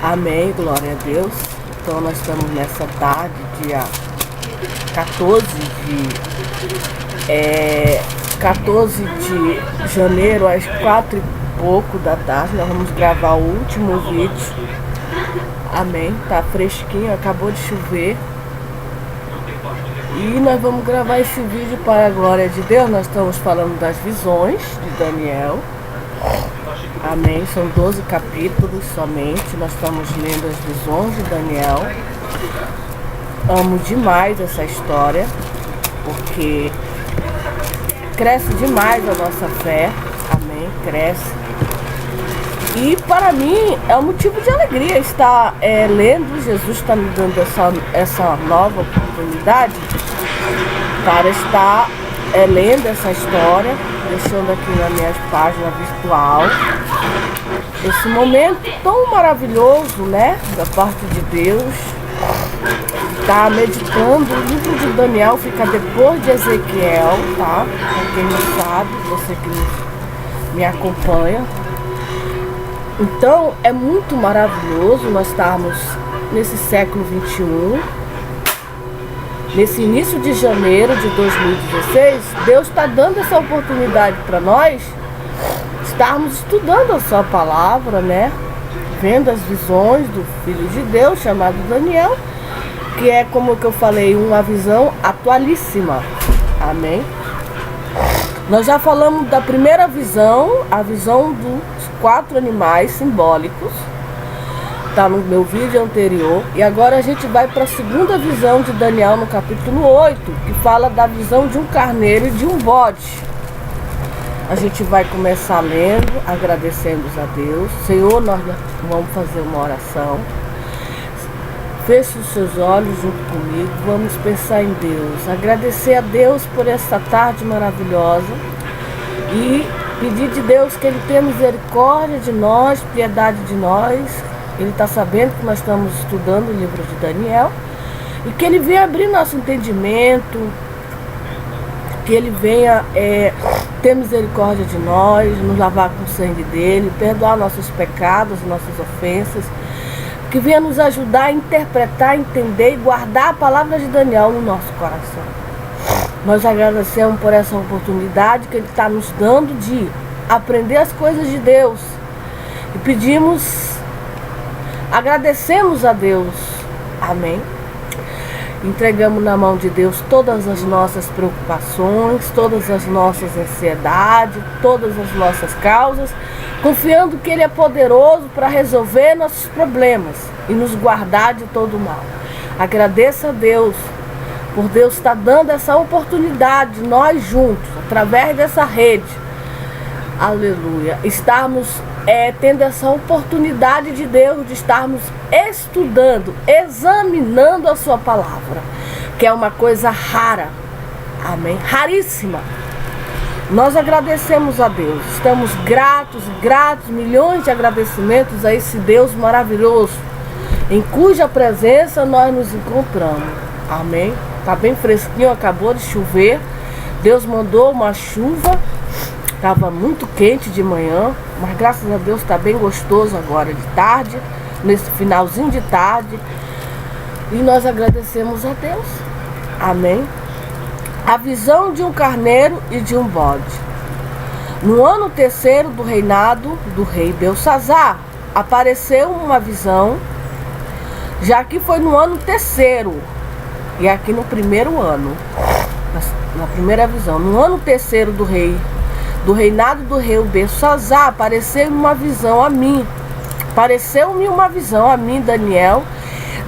Amém, glória a Deus. Então nós estamos nessa tarde, dia 14 de janeiro, às 4 e pouco da tarde. Nós vamos gravar o último vídeo. Amém, tá fresquinho, acabou de chover. E nós vamos gravar esse vídeo para a glória de Deus. Nós estamos falando das visões de Daniel. Amém, são 12 capítulos somente. Nós estamos lendo as visões de Daniel. Amo demais essa história, porque cresce demais a nossa fé. Amém, cresce. E para mim é um motivo de alegria estar lendo. Jesus está me dando essa nova oportunidade para estar lendo essa história, deixando aqui na minha página virtual esse momento tão maravilhoso, né, da parte de Deus. Tá meditando. O livro de Daniel fica depois de Ezequiel, tá? Pra quem não sabe, você que me acompanha. Então é muito maravilhoso nós estarmos nesse século 21, nesse início de janeiro de 2016. Deus está dando essa oportunidade para nós estarmos estudando a sua palavra, né? Vendo as visões do Filho de Deus, chamado Daniel, que é, como que eu falei, uma visão atualíssima. Amém? Nós já falamos da primeira visão, a visão dos 4 animais simbólicos. Está no meu vídeo anterior. E agora a gente vai para a segunda visão de Daniel, no capítulo 8, que fala da visão de um carneiro e de um bode. A gente vai começar lendo, agradecendo a Deus. Senhor, nós vamos fazer uma oração. Feche os seus olhos junto comigo. Vamos pensar em Deus. Agradecer a Deus por essa tarde maravilhosa. E pedir de Deus que Ele tenha misericórdia de nós, piedade de nós. Ele está sabendo que nós estamos estudando o livro de Daniel. E que Ele venha abrir nosso entendimento. Que Ele venha ter misericórdia de nós, nos lavar com o sangue dEle, perdoar nossos pecados, nossas ofensas. Que venha nos ajudar a interpretar, entender e guardar a palavra de Daniel no nosso coração. Nós agradecemos por essa oportunidade que Ele está nos dando de aprender as coisas de Deus. E pedimos, agradecemos a Deus. Amém. Entregamos na mão de Deus todas as nossas preocupações, todas as nossas ansiedades, todas as nossas causas, confiando que Ele é poderoso para resolver nossos problemas e nos guardar de todo mal. Agradeça a Deus por Deus estar dando essa oportunidade, nós juntos, através dessa rede, aleluia, estarmos tendo essa oportunidade de Deus de estarmos estudando, examinando a sua palavra, que é uma coisa rara, amém, raríssima. Nós agradecemos a Deus, estamos gratos, milhões de agradecimentos a esse Deus maravilhoso, em cuja presença nós nos encontramos, amém. Tá bem fresquinho, acabou de chover, Deus mandou uma chuva. Estava muito quente de manhã, mas graças a Deus está bem gostoso agora de tarde, nesse finalzinho de tarde. E nós agradecemos a Deus. Amém. A visão de um carneiro e de um bode. No ano 3º do reinado do rei Belsazar, apareceu uma visão, já que foi no ano 3º, e aqui no primeiro ano, na primeira visão, no ano 3º do reinado do rei Belsazar, apareceu-me uma visão a mim. Apareceu-me uma visão a mim, Daniel,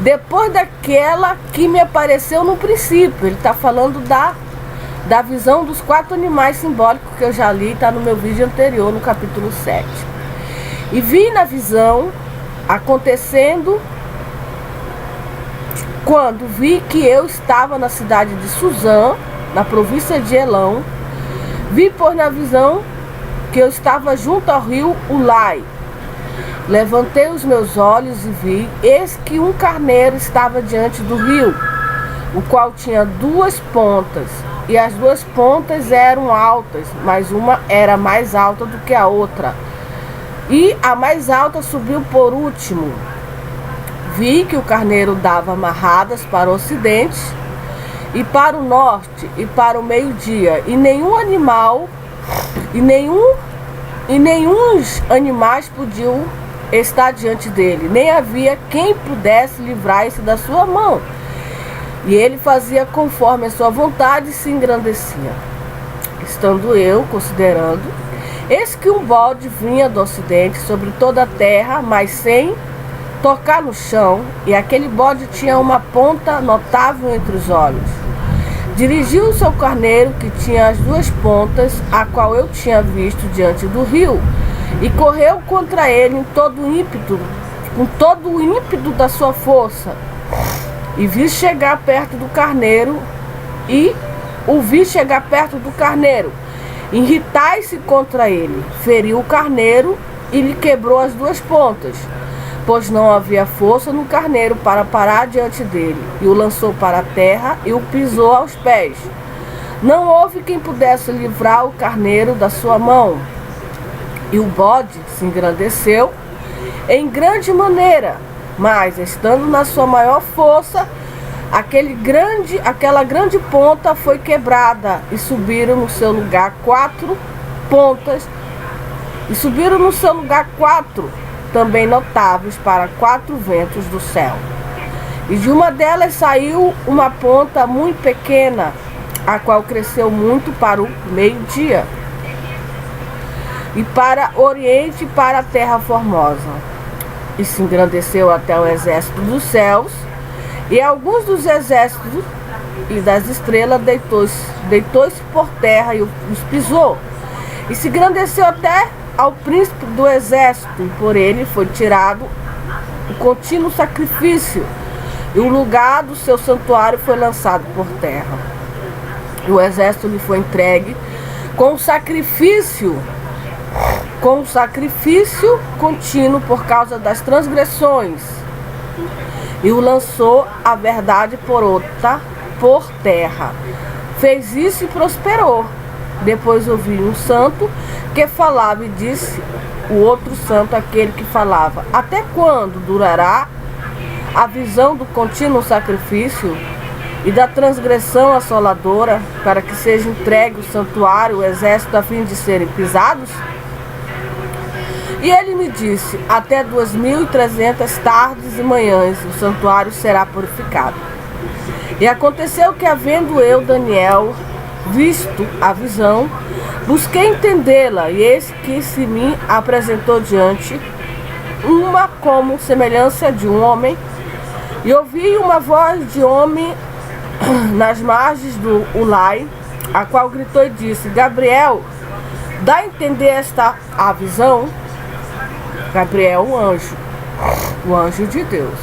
depois daquela que me apareceu no princípio. Ele está falando da visão dos 4 animais simbólicos que eu já li, está no meu vídeo anterior, no capítulo 7. E vi na visão acontecendo quando vi que eu estava na cidade de Suzã, na província de Elão. Vi, pois, na visão que eu estava junto ao rio Ulai. Levantei os meus olhos e vi, eis que um carneiro estava diante do rio, o qual tinha 2 pontas, e as 2 pontas eram altas, mas uma era mais alta do que a outra. E a mais alta subiu por último, Vi que o carneiro dava amarradas para o ocidente, e para o norte, e para o meio-dia, e nenhum animais podiam estar diante dele, nem havia quem pudesse livrar-se da sua mão. E ele fazia conforme a sua vontade e se engrandecia. Estando eu considerando, eis que um bode vinha do ocidente sobre toda a terra, mas sem tocar no chão, e aquele bode tinha uma ponta notável entre os olhos. Dirigiu o seu carneiro, que tinha as duas pontas, a qual eu tinha visto diante do rio, e correu contra ele com todo o ímpeto da sua força. E vi chegar perto do carneiro, irritai-se contra ele, feriu o carneiro e lhe quebrou as duas pontas, pois não havia força no carneiro para parar diante dele, e o lançou para a terra e o pisou aos pés. Não houve quem pudesse livrar o carneiro da sua mão. E o bode se engrandeceu em grande maneira, mas estando na sua maior força, aquela grande ponta foi quebrada, e subiram no seu lugar quatro também notáveis para quatro ventos do céu. E de uma delas saiu uma ponta muito pequena, a qual cresceu muito para o meio-dia, e para o oriente, para a terra formosa. E se engrandeceu até o exército dos céus, e alguns dos exércitos e das estrelas deitou-se por terra e os pisou. E se engrandeceu até ao príncipe do exército, e por ele foi tirado o contínuo sacrifício, e o lugar do seu santuário foi lançado por terra. E o exército lhe foi entregue com o sacrifício contínuo por causa das transgressões, e o lançou a verdade por terra. Fez isso e prosperou. Depois ouvi um santo que falava, e disse o outro santo, aquele que falava: até quando durará a visão do contínuo sacrifício e da transgressão assoladora, para que seja entregue o santuário, o exército, a fim de serem pisados? E ele me disse: até 2300 tardes e manhãs o santuário será purificado. E aconteceu que, havendo eu, Daniel, visto a visão, busquei entendê-la, e eis que se me apresentou diante uma como semelhança de um homem, e ouvi uma voz de homem nas margens do Ulai, a qual gritou e disse: Gabriel, dá a entender a visão. Gabriel, o anjo de Deus.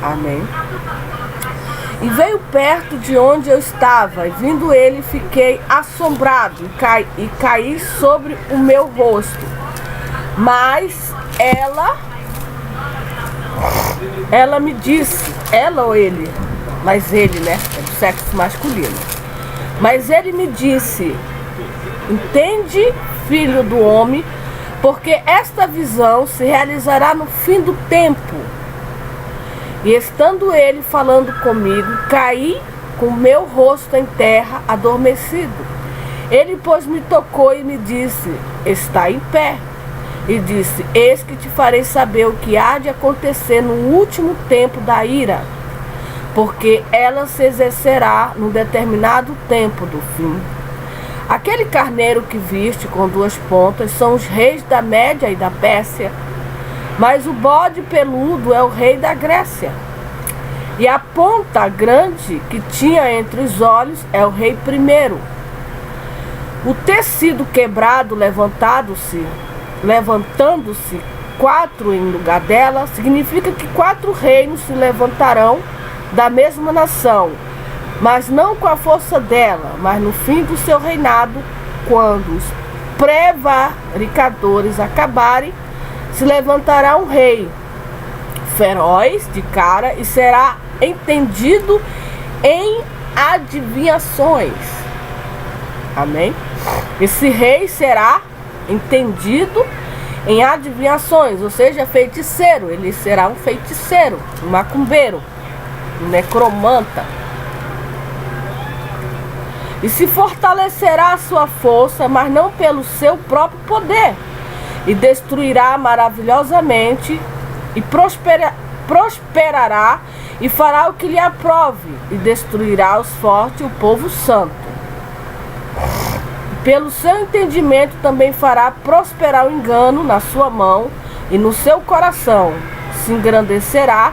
Amém. E veio perto de onde eu estava, e vindo ele, fiquei assombrado, e caí sobre o meu rosto. Mas ela me disse, ela ou ele, mas ele, né, é do sexo masculino. Mas ele me disse: entende, filho do homem, porque esta visão se realizará no fim do tempo. E estando ele falando comigo, caí com o meu rosto em terra, adormecido. Ele, pois, me tocou e me disse: está em pé. E disse: eis que te farei saber o que há de acontecer no último tempo da ira, porque ela se exercerá no determinado tempo do fim. Aquele carneiro que viste com duas pontas são os reis da Média e da Pérsia, mas o bode peludo é o rei da Grécia. E a ponta grande que tinha entre os olhos é o rei primeiro. O tecido quebrado levantando-se quatro em lugar dela, significa que quatro reinos se levantarão da mesma nação, mas não com a força dela, mas no fim do seu reinado, quando os prevaricadores acabarem, se levantará um rei feroz de cara e será entendido em adivinhações. Amém? Esse rei será entendido em adivinhações, ou seja, feiticeiro. Ele será um feiticeiro, um macumbeiro, um necromanta. E se fortalecerá a sua força, mas não pelo seu próprio poder, e destruirá maravilhosamente, e prosperará, e fará o que lhe aprove, e destruirá os fortes e o povo santo. Pelo seu entendimento também fará prosperar o engano na sua mão, e no seu coração se engrandecerá,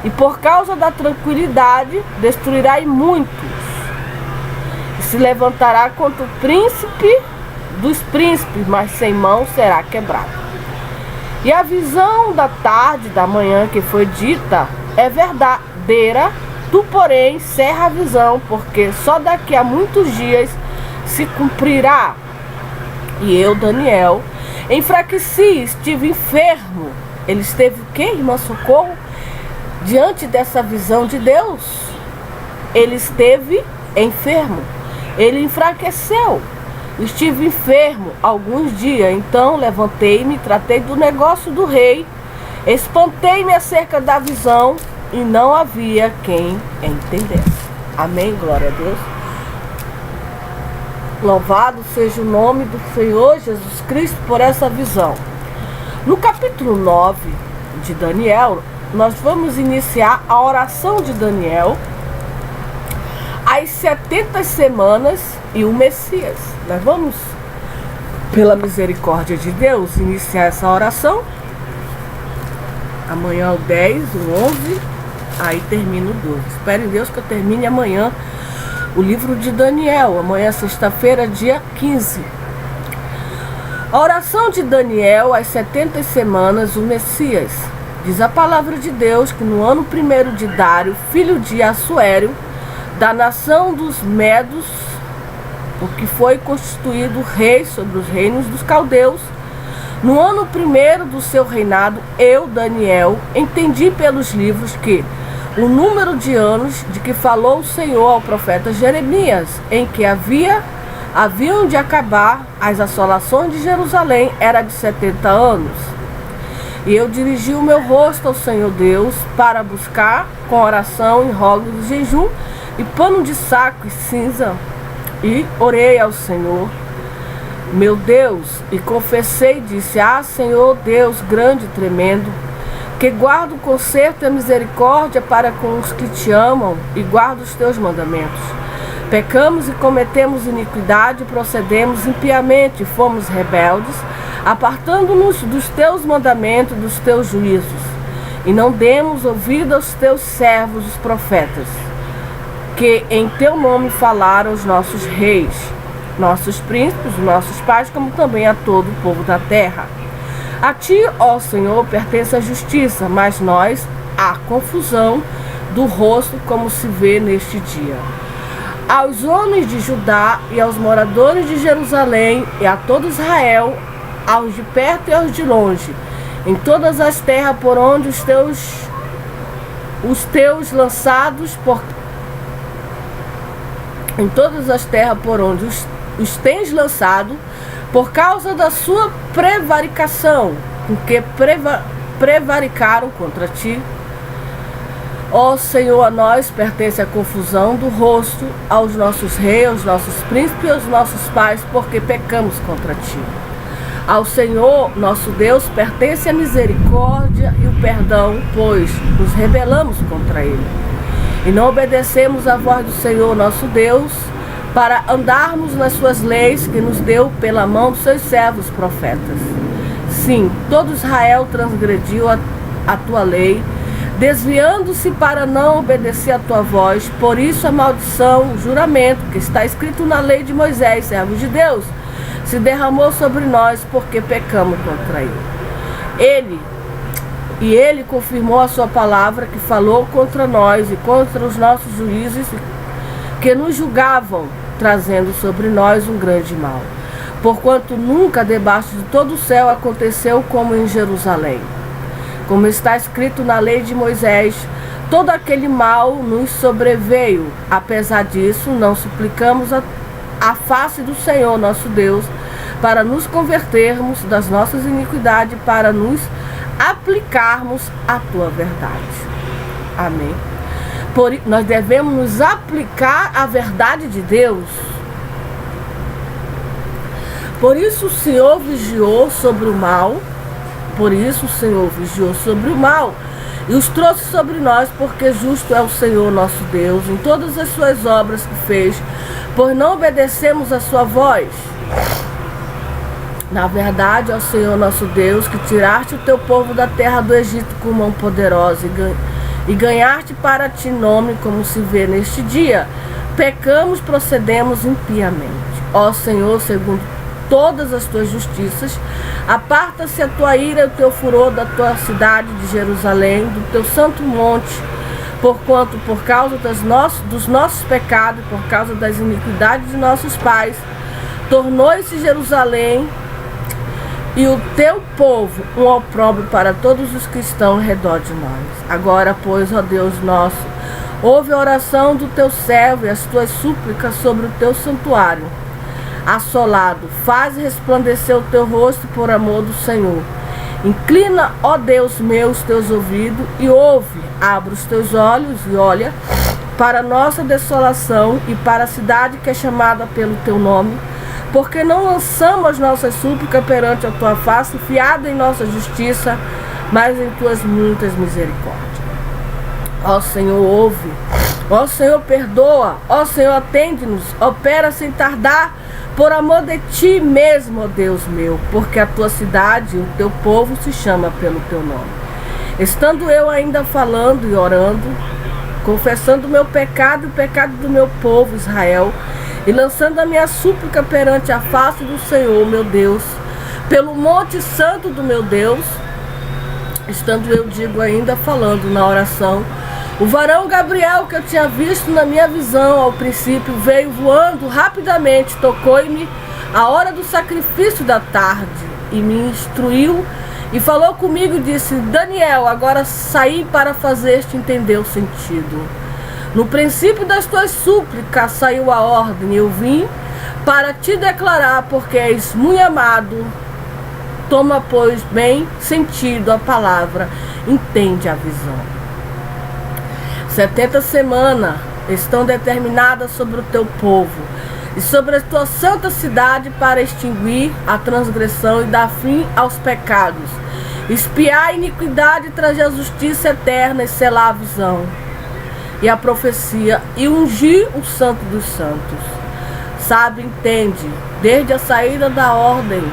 e por causa da tranquilidade destruirá muitos. Se levantará contra o príncipe dos príncipes, mas sem mão será quebrado. E a visão da tarde, da manhã que foi dita, é verdadeira. Tu, porém, cerra a visão, porque só daqui a muitos dias se cumprirá. E eu, Daniel, enfraqueci, estive enfermo. Ele esteve o quê, irmã Socorro? Diante dessa visão de Deus, ele esteve enfermo. Ele enfraqueceu. Estive enfermo alguns dias, então levantei-me, tratei do negócio do rei, espantei-me acerca da visão e não havia quem entendesse. Amém, glória a Deus. Louvado seja o nome do Senhor Jesus Cristo por essa visão. No capítulo 9 de Daniel, nós vamos iniciar a oração de Daniel, as 70 semanas e o Messias. Nós vamos, pela misericórdia de Deus, iniciar essa oração. Amanhã o 10, o 11, aí termina o 12. Espero em Deus que eu termine amanhã o livro de Daniel. Amanhã, sexta-feira, dia 15. A oração de Daniel, as 70 semanas, o Messias. Diz a palavra de Deus que no ano 1º de Dário, filho de Assuério, da nação dos Medos, o que foi constituído rei sobre os reinos dos caldeus, no ano 1º do seu reinado, eu, Daniel, entendi pelos livros que o número de anos de que falou o Senhor ao profeta Jeremias, em que haviam de acabar as assolações de Jerusalém, era de 70 anos. E eu dirigi o meu rosto ao Senhor Deus para buscar com oração, enrogos e jejum e pano de saco e cinza, e orei ao Senhor, meu Deus, e confessei e disse: Ah, Senhor Deus grande e tremendo, que guarda o conserto e a misericórdia para com os que te amam e guarda os teus mandamentos. Pecamos e cometemos iniquidade, procedemos impiamente, fomos rebeldes, apartando-nos dos teus mandamentos e dos teus juízos, e não demos ouvido aos teus servos, os profetas, que em teu nome falaram os nossos reis, nossos príncipes, nossos pais, como também a todo o povo da terra. A ti, ó Senhor, pertence a justiça, mas nós a confusão do rosto, como se vê neste dia. Aos homens de Judá e aos moradores de Jerusalém e a todo Israel, aos de perto e aos de longe, em todas as terras por onde os teus lançados em todas as terras por onde os tens lançado, por causa da sua prevaricação, com que prevaricaram contra ti. Ó Senhor, a nós pertence a confusão do rosto, aos nossos reis, aos nossos príncipes e aos nossos pais, porque pecamos contra ti. Ao Senhor, nosso Deus, pertence a misericórdia e o perdão, pois nos rebelamos contra ele. E não obedecemos à voz do Senhor, nosso Deus, para andarmos nas suas leis que nos deu pela mão dos seus servos profetas. Sim, todo Israel transgrediu a tua lei, desviando-se para não obedecer a tua voz. Por isso a maldição, o juramento que está escrito na lei de Moisés, servo de Deus, se derramou sobre nós, porque pecamos contra ele. Ele confirmou a sua palavra que falou contra nós e contra os nossos juízes que nos julgavam, trazendo sobre nós um grande mal. Porquanto nunca debaixo de todo o céu aconteceu como em Jerusalém. Como está escrito na lei de Moisés, todo aquele mal nos sobreveio. Apesar disso, não suplicamos a face do Senhor nosso Deus, para nos convertermos das nossas iniquidades, para nos aplicarmos à tua verdade. Amém. Nós devemos nos aplicar à verdade de Deus. Por isso o Senhor vigiou sobre o mal. Por isso o Senhor vigiou sobre o mal e os trouxe sobre nós, porque justo é o Senhor nosso Deus em todas as suas obras que fez, pois não obedecemos a sua voz. Na verdade, é o Senhor nosso Deus que tiraste o teu povo da terra do Egito com mão poderosa e ganhaste para ti nome, como se vê neste dia. Pecamos, procedemos impiamente. Ó Senhor, segundo todas as tuas justiças, aparta-se a tua ira e o teu furor da tua cidade de Jerusalém, do teu santo monte, porquanto por causa dos nossos pecados, por causa das iniquidades de nossos pais, tornou-se Jerusalém e o teu povo um opróbrio para todos os que estão ao redor de nós. Agora, pois, ó Deus nosso, ouve a oração do teu servo e as tuas súplicas sobre o teu santuário assolado. Faz resplandecer o teu rosto por amor do Senhor. Inclina, ó Deus meu, os teus ouvidos e ouve. Abre os teus olhos e olha para a nossa desolação e para a cidade que é chamada pelo teu nome, porque não lançamos as nossas súplicas perante a tua face, fiado em nossa justiça, mas em tuas muitas misericórdias. Ó Senhor, ouve. Ó Senhor, perdoa. Ó Senhor, atende-nos. Opera sem tardar, por amor de ti mesmo, ó Deus meu, porque a tua cidade e o teu povo se chama pelo teu nome. Estando eu ainda falando e orando, confessando o meu pecado e o pecado do meu povo Israel, e lançando a minha súplica perante a face do Senhor, meu Deus, pelo monte santo do meu Deus, estando eu, digo, ainda falando na oração, o varão Gabriel, que eu tinha visto na minha visão ao princípio, veio voando rapidamente, tocou-me a hora do sacrifício da tarde e me instruiu e falou comigo e disse: Daniel, agora saí para fazer-te entender o sentido. No princípio das tuas súplicas saiu a ordem, eu vim para te declarar, porque és muito amado. Toma, pois, bem sentido a palavra, entende a visão. 70 semanas estão determinadas sobre o teu povo e sobre a tua santa cidade para extinguir a transgressão e dar fim aos pecados, espiar a iniquidade, trazer a justiça eterna e selar a visão e a profecia e ungir o santo dos santos. Sabe, entende, desde a saída da ordem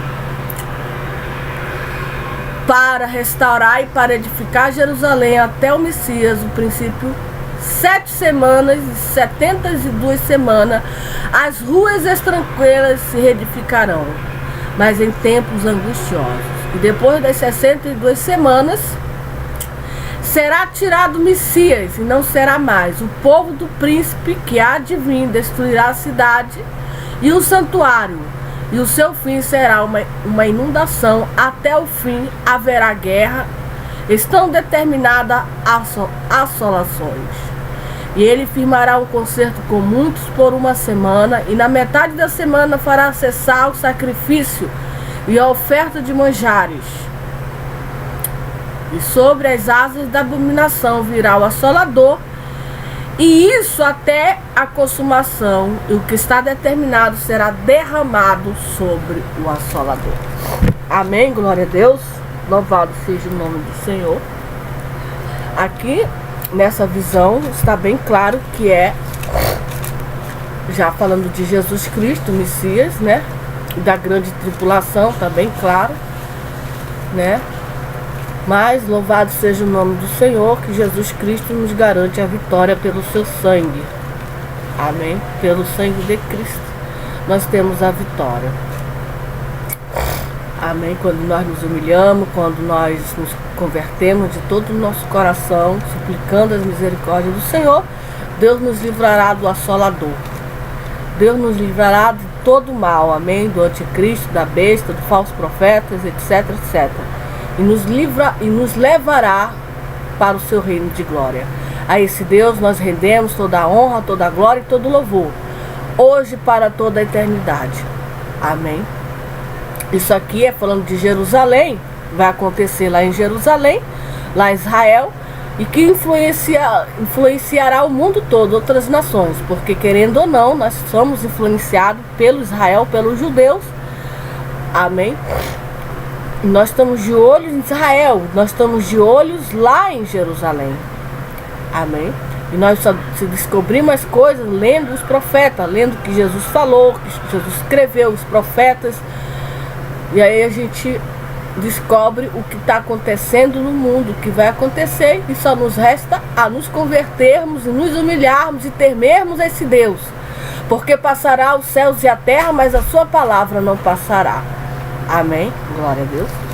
para restaurar e para edificar Jerusalém até o Messias, o princípio 7 semanas e 72 semanas, as ruas tranquilas se reedificarão, mas em tempos angustiosos. E depois das 62 semanas, será tirado o Messias, e não será mais. O povo do príncipe que há de vir destruirá a cidade e o santuário, e o seu fim será uma inundação. Até o fim haverá guerra. Estão determinadas assolações. E ele firmará um concerto com muitos por uma semana, e na metade da semana fará cessar o sacrifício e a oferta de manjares. E sobre as asas da abominação virá o assolador, e isso até a consumação, e o que está determinado será derramado sobre o assolador. Amém, glória a Deus, louvado seja o nome do Senhor. Aqui, nessa visão, está bem claro que é, já falando de Jesus Cristo, o Messias, né, da grande tribulação, está bem claro, né. Mas louvado seja o nome do Senhor, que Jesus Cristo nos garante a vitória pelo seu sangue. Amém? Pelo sangue de Cristo nós temos a vitória. Amém? Quando nós nos humilhamos, quando nós nos convertemos de todo o nosso coração, suplicando as misericórdias do Senhor, Deus nos livrará do assolador. Deus nos livrará de todo o mal. Amém? Do anticristo, da besta, do falso profetas, etc, etc. E nos levará para o seu reino de glória. A esse Deus nós rendemos toda a honra, toda a glória e todo o louvor, hoje para toda a eternidade. Amém. Isso aqui é falando de Jerusalém, vai acontecer lá em Jerusalém, lá em Israel, e que influenciará o mundo todo, outras nações, porque querendo ou não, nós somos influenciados pelo Israel, pelos judeus, amém? E nós estamos de olho em Israel, nós estamos de olhos lá em Jerusalém, amém? E nós só descobrimos as coisas lendo os profetas, lendo o que Jesus falou, que Jesus escreveu, os profetas. E aí a gente descobre o que está acontecendo no mundo, o que vai acontecer, e só nos resta a nos convertermos e nos humilharmos e temermos esse Deus. Porque passará os céus e a terra, mas a sua palavra não passará. Amém? Glória a Deus.